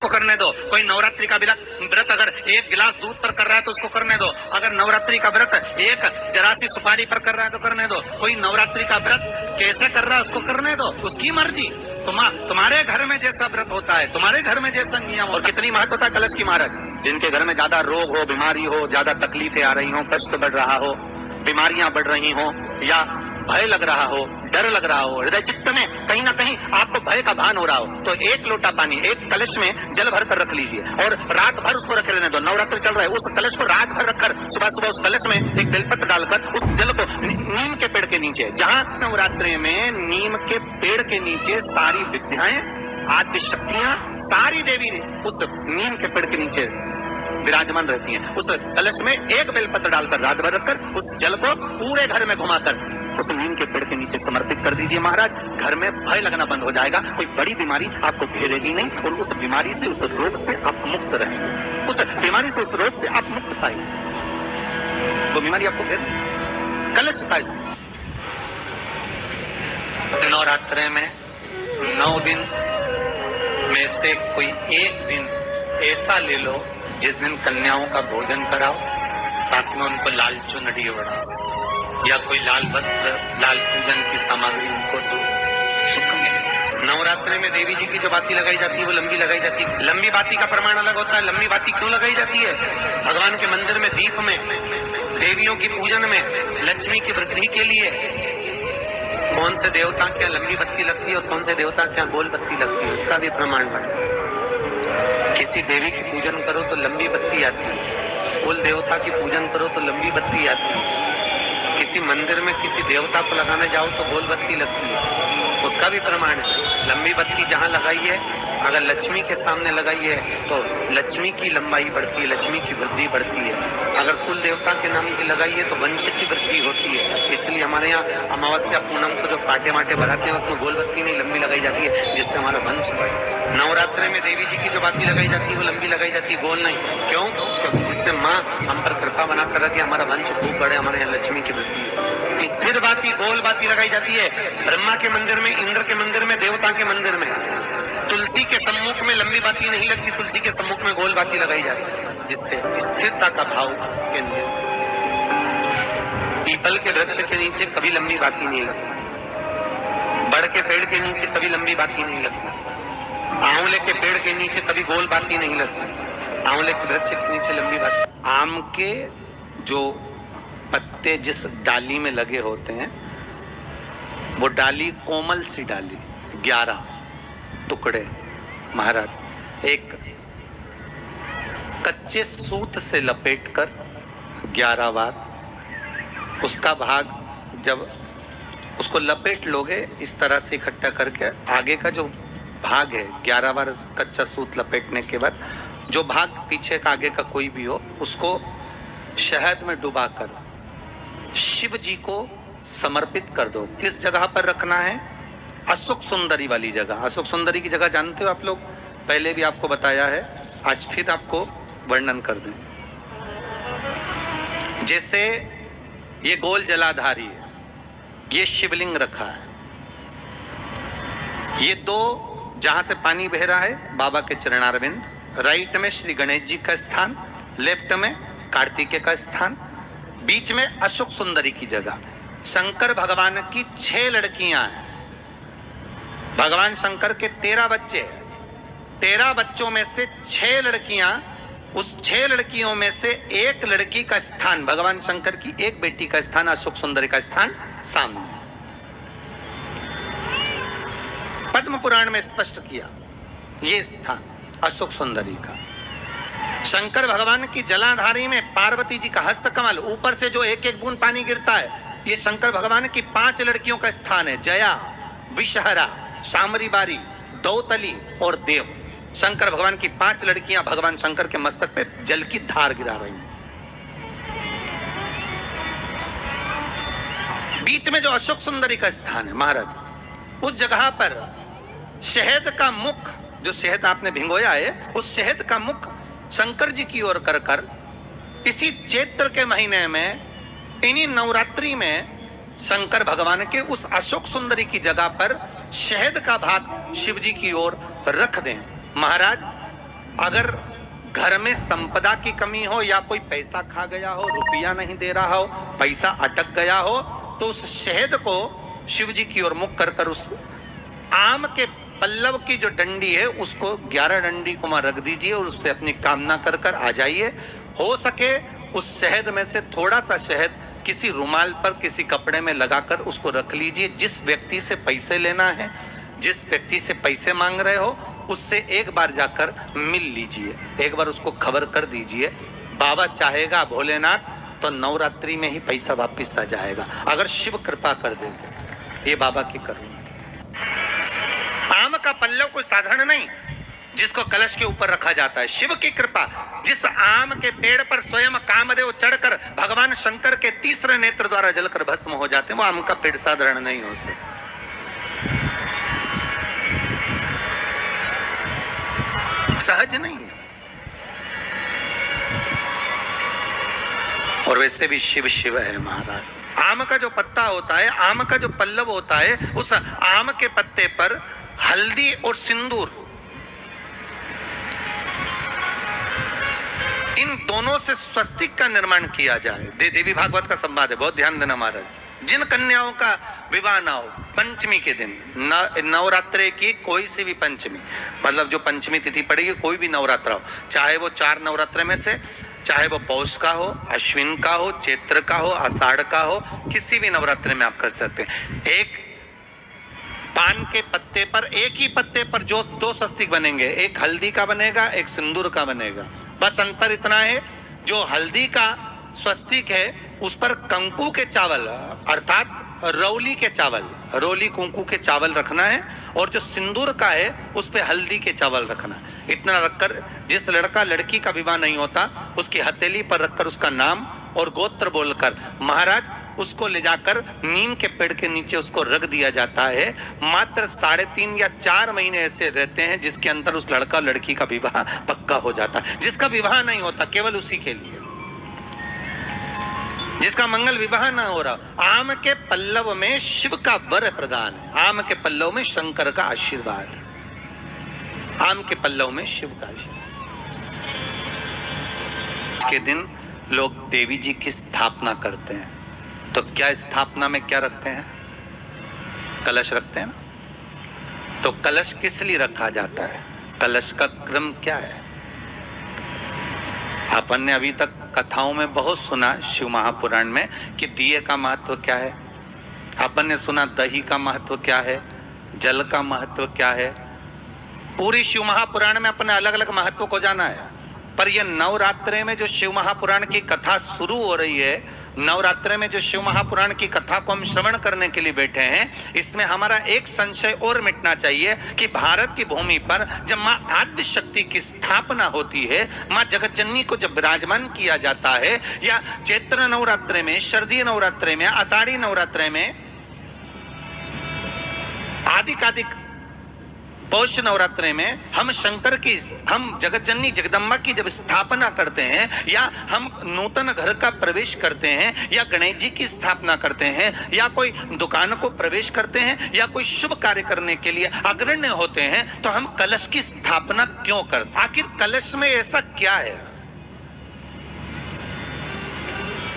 को करने दो। कोई नवरात्रि का व्रत अगर एक गिलास दूध पर कर रहा है तो उसको करने दो। अगर नवरात्रि का व्रत एक जरासी सुपारी पर कर रहा है तो करने दो। कोई नवरात्रि का व्रत कैसे कर रहा है उसको करने दो, उसकी मर्जी। तुम्हारे घर में जैसा व्रत होता है, तुम्हारे घर में जैसा नियम हो। और कितनी महत्वता कलश की महाराज। जिनके घर में ज्यादा रोग हो, बीमारी हो, ज्यादा तकलीफें आ रही हो, कष्ट बढ़ रहा हो, बीमारियां बढ़ रही हो, या भय लग रहा हो, डर लग रहा हो, हृदय चित्त में कहीं ना कहीं आपको भय का भान हो रहा हो, तो एक लोटा पानी एक कलश में जल भर कर रख लीजिए और रात भर उसको रखे रहने दो। नवरात्र चल रहा है, उस कलश को रात भर रखकर सुबह सुबह उस कलश में एक बेलपत्र डालकर उस जल को नीम के पेड़ के नीचे, जहां नवरात्रि में नीम के पेड़ के नीचे सारी विद्याएं, आदि शक्तियां, सारी देवी उस नीम के पेड़ के नीचे विराजमान रहती हैं। उस कलश में एक बेलपत्र डालकर रात भर रखकर उस जल को पूरे घर में घुमाकर उस नीम के पेड़ के नीचे समर्पित कर दीजिए महाराज। घर में भय लगना बंद हो जाएगा, कोई बड़ी बीमारी आपको घेरेगी नहीं और उस बीमारी से, उस रोग से आप मुक्त रहेंगे। उस बीमारी से, उस रोग से आप मुक्त पाएंगे। वो बीमारी आपको घेर कलश का नवरात्रि में 9 दिन में से कोई एक दिन ऐसा ले लो जिस दिन कन्याओं का भोजन कराओ, साथ में उनको लाल चुनरी ओढ़ाओ या कोई लाल वस्त्र, लाल पूजन की सामग्री उनको दो, सुख मिले। नवरात्रि में देवी जी की जो बाती लगाई जाती है वो लंबी लगाई जाती है। लंबी बाती का प्रमाण अलग होता है। लंबी बाती क्यों लगाई जाती है? भगवान के मंदिर में दीप में, देवियों की पूजन में, लक्ष्मी की वृद्धि के लिए कौन से देवता क्या लंबी बत्ती लगती है और कौन से देवता क्या गोल बत्ती लगती है, उसका भी प्रमाण बनता है। किसी देवी की पूजन करो तो लंबी बत्ती आती है, कुल देवता की पूजन करो तो लंबी बत्ती आती है। किसी मंदिर में किसी देवता को लगाने जाओ तो गोल बत्ती लगती है, उसका भी प्रमाण है। लंबी बत्ती जहाँ लगाई है, अगर लक्ष्मी के सामने लगाई है तो लक्ष्मी की लंबाई बढ़ती है, लक्ष्मी की वृद्धि बढ़ती है। अगर कुल देवता के नाम की लगाई है तो वंश की वृद्धि होती है। इसलिए हमारे यहाँ अमावस्या पूनम को जो पाटे माटे बढ़ाते हैं उसमें गोल बत्ती नहीं लंबी लगाई जाती है, जिससे हमारा वंश बढ़े। नवरात्रि में देवी जी की जो बाती लगाई जाती है वो लंबी लगाई जाती है, गोल नहीं। क्यों? क्योंकि जिससे माँ हम पर कृपा बना कर रखी है, हमारा वंश खूब बढ़े, हमारे यहाँ लक्ष्मी की वृद्धि है। स्थिर बाती, गोल बाती लगाई जाती है ब्रह्मा के मंदिर में, इंद्र के मंदिर में, देवता के मंदिर में। तुलसी के सम्मुख में लंबी बाती नहीं लगती, तुलसी के सम्मुख में गोल बाती लगाई जाती है, जिससे स्थिरता का भाव केंद्रित। पीपल के वृक्ष के नीचे कभी लंबी बाती नहीं लगती, बड़ के पेड़ के नीचे कभी लंबी बाती नहीं लगती, आंवले के पेड़ के नीचे कभी गोल बाती नहीं लगती, आंवले के वृक्ष के नीचे लंबी बाती। आम के जो पत्ते जिस डाली में लगे होते हैं वो डाली कोमल सी डाली, 11 टुकड़े महाराज एक कच्चे सूत से लपेटकर 11 बार उसका भाग, जब उसको लपेट लोगे इस तरह से इकट्ठा करके, आगे का जो भाग है 11 बार कच्चा सूत लपेटने के बाद जो भाग पीछे का आगे का कोई भी हो उसको शहद में डुबाकर शिव जी को समर्पित कर दो। किस जगह पर रखना है? अशोक सुंदरी वाली जगह। अशोक सुंदरी की जगह जानते हो आप लोग, पहले भी आपको बताया है, आज फिर आपको वर्णन कर दें। जैसे ये गोल जलाधारी है, ये शिवलिंग रखा है, ये 2 जहां से पानी बह रहा है बाबा के चरणारविंद, राइट में श्री गणेश जी का स्थान, लेफ्ट में कार्तिकेय का स्थान, बीच में अशोक सुंदरी की जगह। शंकर भगवान की 6 लड़कियां हैं। भगवान शंकर के 13 बच्चे, 13 बच्चों में से 6 लड़कियां, उस 6 लड़कियों में से एक लड़की का स्थान, भगवान शंकर की एक बेटी का स्थान, अशोक सुंदरी का स्थान सामने। पद्म पुराण में स्पष्ट किया ये स्थान अशोक सुंदरी का। शंकर भगवान की जलाधारी में पार्वती जी का हस्त कमल, ऊपर से जो एक एक बूंद पानी गिरता है, ये शंकर भगवान की 5 लड़कियों का स्थान है। जया, विषहरा, शामरी बारी, दौतली और देव। शंकर भगवान की 5 लड़कियां भगवान शंकर के मस्तक पे जल की धार गिरा रही हैं। बीच में जो अशोक सुंदरी का स्थान है महाराज, उस जगह पर शहद का मुख, जो शहद आपने भिंगोया है, उस शहद का मुख शंकर जी की ओर कर कर इसी चैत्र के महीने में, इन्हीं नवरात्रि में शंकर भगवान के उस अशोक सुंदरी की जगह पर शहद का भाग शिव जी की ओर रख दें। महाराज अगर घर में संपदा की कमी हो या कोई पैसा खा गया हो, रुपया नहीं दे रहा हो, पैसा अटक गया हो, तो उस शहद को शिव जी की ओर मुख कर कर उस आम के पल्लव की जो डंडी है उसको 11 डंडी को वहां रख दीजिए और उससे अपनी कामना कर कर आ जाइए। हो सके उस शहद में से थोड़ा सा शहद किसी रुमाल पर किसी कपड़े में लगाकर उसको रख लीजिए। जिस व्यक्ति से पैसे लेना है, जिस व्यक्ति से पैसे मांग रहे हो, उससे एक बार जाकर मिल लीजिए, एक बार उसको खबर कर दीजिए। बाबा चाहेगा भोलेनाथ तो नवरात्रि में ही पैसा वापस आ जाएगा, अगर शिव कृपा कर देंगे। ये बाबा की करुणा। आम का पल्लव कोई साधारण नहीं जिसको कलश के ऊपर रखा जाता है, शिव की कृपा। जिस आम के पेड़ पर स्वयं कामदेव चढ़कर भगवान शंकर के तीसरे नेत्र द्वारा जलकर भस्म हो जाते हैं, वो आम का पेड़ साधारण नहीं हो सकता। सहज नहीं है। और वैसे भी शिव शिव है महाराज। आम का जो पत्ता होता है, आम का जो पल्लव होता है, उस आम के पत्ते पर हल्दी और सिंदूर, इन दोनों से स्वस्तिक का निर्माण किया जाए। देवी भागवत का संवाद है, बहुत ध्यान देना महाराज। जिन कन्याओं का विवाह ना हो पंचमी के दिन, नवरात्रे की कोई सी भी पंचमी, मतलब जो पंचमी तिथि पड़ेगी, कोई भी नवरात्रा हो, चाहे वो 4 नवरात्रे में से, चाहे वो पौष का हो, अश्विन का हो, चैत्र का हो, आषाढ़ का हो, किसी भी नवरात्रे में आप कर सकते हैं। एक पान के पत्ते पर, एक ही पत्ते पर जो 2 स्वस्तिक बनेंगे, एक हल्दी का बनेगा, एक सिंदूर का बनेगा। बस अंतर इतना है, जो हल्दी का स्वस्तिक है उस पर कंकु के चावल अर्थात रौली के चावल, रोली कुंकू के चावल रखना है, और जो सिंदूर का है उस पे हल्दी के चावल रखना है। इतना रखकर जिस लड़का लड़की का विवाह नहीं होता उसकी हथेली पर रखकर उसका नाम और गोत्र बोलकर महाराज उसको ले जाकर नीम के पेड़ के नीचे उसको रख दिया जाता है। मात्र 3.5 या 4 महीने ऐसे रहते हैं जिसके अंदर उस लड़का लड़की का विवाह पक्का हो जाता है। जिसका विवाह नहीं होता केवल उसी के लिए, जिसका मंगल विवाह ना हो रहा। आम के पल्लव में शिव का वर प्रदान है, आम के पल्लव में शंकर का आशीर्वाद है, आम के पल्लव में शिव का आशीर्वाद। के दिन लोग देवी जी की स्थापना करते हैं, तो क्या स्थापना में क्या रखते हैं? कलश रखते हैं ना। तो कलश किस लिए रखा जाता है? कलश का क्रम क्या है? अपन ने अभी तक कथाओं में बहुत सुना शिव महापुराण में कि दिए का महत्व क्या है, अपन ने सुना दही का महत्व क्या है, जल का महत्व क्या है। पूरी शिव महापुराण में अपने अलग अलग महत्व को जाना है, पर यह नवरात्रे में जो शिव महापुराण की कथा शुरू हो रही है, नवरात्रे में जो शिव महापुराण की कथा को हम श्रवण करने के लिए बैठे हैं, इसमें हमारा एक संशय और मिटना चाहिए कि भारत की भूमि पर जब मां आद्य शक्ति की स्थापना होती है, मां जगतजननी को जब विराजमान किया जाता है, या चैत्र नवरात्रे में, शरदीय नवरात्रे में, आषाढ़ी नवरात्रे में, आदिकादिक पौष नवरात्रे में हम शंकर की, हम जगतजननी जगदम्बा की जब स्थापना करते हैं, या हम नूतन घर का प्रवेश करते हैं, या गणेश जी की स्थापना करते हैं, या कोई दुकान को प्रवेश करते हैं, या कोई शुभ कार्य करने के लिए अग्रण्य होते हैं, तो हम कलश की स्थापना क्यों करते? आखिर कलश में ऐसा क्या है?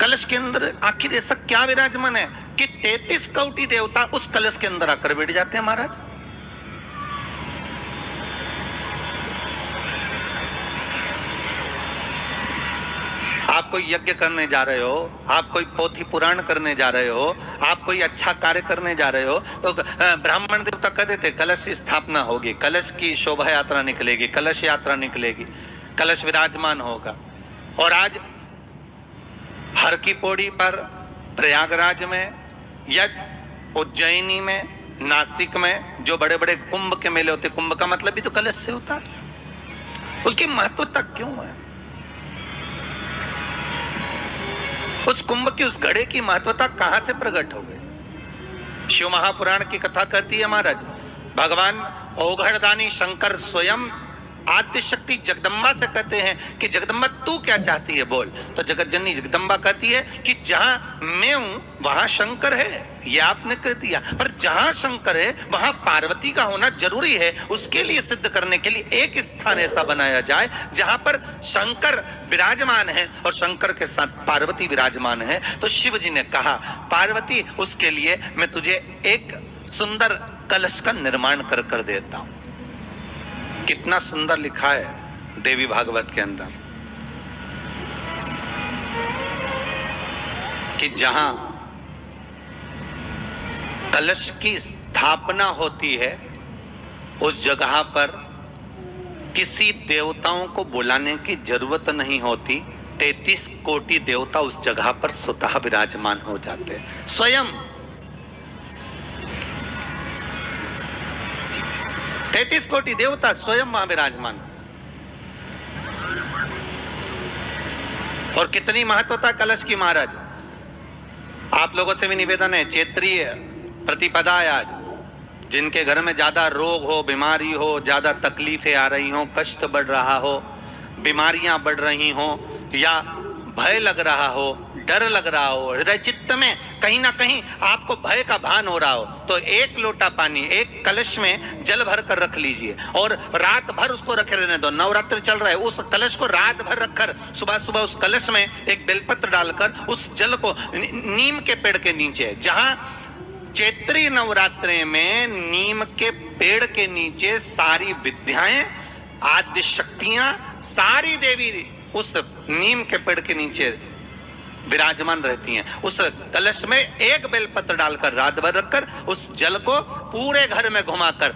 कलश के अंदर आखिर ऐसा क्या विराजमान है कि 33 कोटि देवता उस कलश के अंदर आकर बैठ जाते हैं महाराज? आप कोई यज्ञ करने जा रहे हो, आप कोई पोथी पुराण करने जा रहे हो, आप कोई अच्छा कार्य करने जा रहे हो, तो ब्राह्मण देवता कह देते कलश की स्थापना होगी, कलश की शोभा यात्रा निकलेगी, कलश यात्रा निकलेगी, कलश विराजमान होगा। और आज हर की पौड़ी पर, प्रयागराज में या उज्जैनी में, नासिक में जो बड़े बड़े कुंभ के मेले होते, कुंभ का मतलब भी तो कलश से होता है, उसकी महत्वता क्यों है? उस कुंभ की, उस घड़े की महत्वता कहां से प्रकट हो गई? शिव महापुराण की कथा कहती है महाराज, भगवान औघड़दानी शंकर स्वयं आद्य शक्ति जगदम्बा से कहते हैं कि जगदम्बा तू क्या चाहती है बोल। तो जगत जननी जगदम्बा कहती है कि जहां मैं हूं वहां शंकर है, ये आपने कह दिया, पर जहां शंकर है वहां पार्वती का होना जरूरी है। उसके लिए सिद्ध करने के लिए एक स्थान ऐसा बनाया जाए जहां पर शंकर विराजमान है और शंकर के साथ पार्वती विराजमान है। तो शिव जी ने कहा पार्वती उसके लिए मैं तुझे एक सुंदर कलश का निर्माण कर देता हूं। कितना सुंदर लिखा है देवी भागवत के अंदर कि जहां कलश की स्थापना होती है उस जगह पर किसी देवताओं को बुलाने की जरूरत नहीं होती। 33 कोटि देवता उस जगह पर स्वतः विराजमान हो जाते हैं। स्वयं 33 कोटि देवता स्वयं वहां विराजमान। और कितनी महत्वता कलश की महाराज। आप लोगों से भी निवेदन है, चैत्रीय प्रतिपदा है आज, जिनके घर में ज्यादा रोग हो, बीमारी हो, ज्यादा तकलीफें आ रही हो, कष्ट बढ़ रहा हो, बीमारियां बढ़ रही हो, या भय लग रहा हो, डर लग रहा हो, हृदय चित्त में कहीं ना कहीं आपको भय का भान हो रहा हो, तो एक लोटा पानी एक कलश में जल भर कर रख लीजिए और रात भर उसको रखे रहने दो। नवरात्र चल रहा है, उस कलश को रात भर रखकर सुबह सुबह उस कलश में एक बेलपत्र डालकर उस जल को नीम के पेड़ के नीचे, जहां चैत्री नवरात्रि में नीम के पेड़ के नीचे सारी विद्याएं, आद्य शक्तियां, सारी देवी उस नीम के पेड़ के नीचे विराजमान रहती हैं। उस कलश में एक बेलपत्र डालकर रात भर रखकर उस जल को पूरे घर में घुमाकर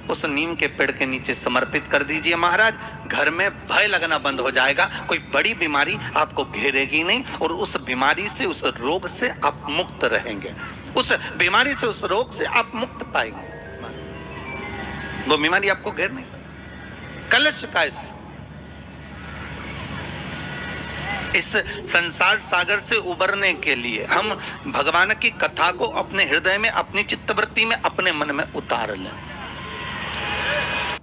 उस नीम के पेड़ के नीचे समर्पित कर दीजिए महाराज। घर में भय लगना बंद हो जाएगा, कोई बड़ी बीमारी आपको घेरेगी नहीं और उस बीमारी से, उस रोग से आप मुक्त रहेंगे। उस बीमारी से, उस रोग से आप मुक्त पाएंगे, वो बीमारी आपको घेर नहीं। कलश का इस संसार सागर से उबरने के लिए हम भगवान की कथा को अपने हृदय में, अपनी चित्तवृत्ति में, अपने मन में उतार लें।